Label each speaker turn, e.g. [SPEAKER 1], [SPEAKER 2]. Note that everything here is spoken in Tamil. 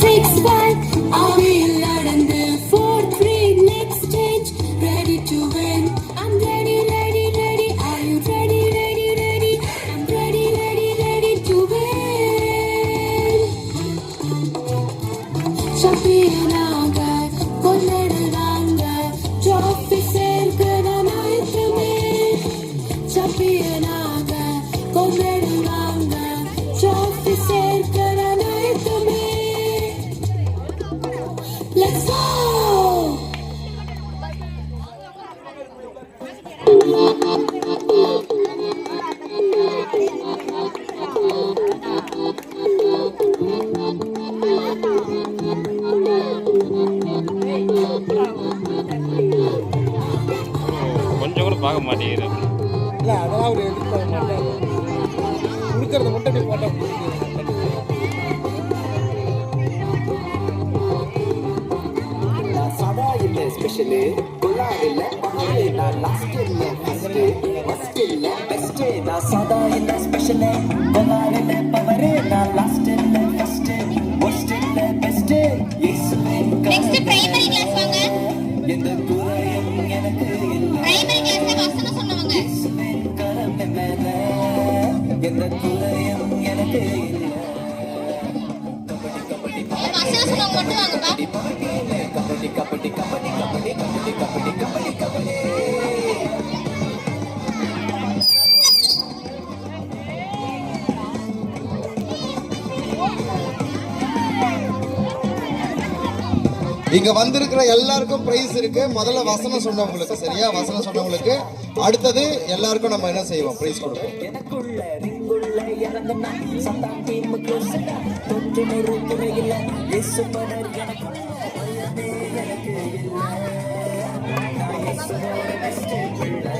[SPEAKER 1] 6-5 அவையில் நடந்து 4-3 next stage ready to win. I'm ready, ready, ready. Are you ready, ready, ready? I'm ready, ready, ready to win. Champion-ஆக கொண்டாடுறாங்க trophy சேர்க்கிற நாயகமே. Champion-ஆக கொண்டாடுறாங்க trophy சேர்க்கிற நாயகமே. Let's go!
[SPEAKER 2] கொஞ்சம் கூட பார்க்க மாட்டேங்கிறேன்.
[SPEAKER 3] இல்லை அதெல்லாம் ஒரு எதிர்பார்க்க மாட்டாங்க. கொடுக்கறத மட்டும் நீ போட்டால்
[SPEAKER 4] சதா இல்லை ஸ்பெஷலு குலார் இல்லை நான் லாஸ்ட் இல்லை ஃபஸ்ட்டு ஃபஸ்ட் இல்லை பெஸ்ட்டு நான் சதா இல்லை ஸ்பெஷலு குலார் இல்லை பவரு நான் லாஸ்ட் இல்லை ஃபஸ்ட்டு ஒஸ்ட் இல்லை பெஸ்ட்டு
[SPEAKER 5] நெக்ஸ்ட் பிரைமரி கிளாஸ் வாங்க.
[SPEAKER 4] எந்த குறையும் எனக்கு இல்லை
[SPEAKER 5] பிரைமரி கிளாஸ்ல வசனம் சொன்னவங்க.
[SPEAKER 4] கரம் மேல எந்த குறையும் எனக்கு இல்லை
[SPEAKER 5] வசனம் சொன்னவங்க மட்டும் வாங்கப்பா.
[SPEAKER 4] கபடி கபடி கபடி கபடி கபடி கபடி கபடி கபடி.
[SPEAKER 3] இங்க வந்திருக்கிற எல்லாருக்கும் பிரைஸ் இருக்கு. முதல்ல வசனம் சொன்னவங்களுக்கு, சரியா? வசனம் சொன்னவங்களுக்கு அடுத்தது எல்லாருக்கும் நம்ம என்ன செய்வோம்? பிரைஸ் கொடுப்போம்.
[SPEAKER 4] எனக்குள்ள ரிங்குள்ள இறந்தனா சத்தான் டீம் க்ளோஸ்டா தொட்டு நெருப்புறையில இயேசு படர் எனக்குள்ள பயமே எனக்கு இல்ல நான் இயேசுவோட பெஸ்ட் பிள்ளை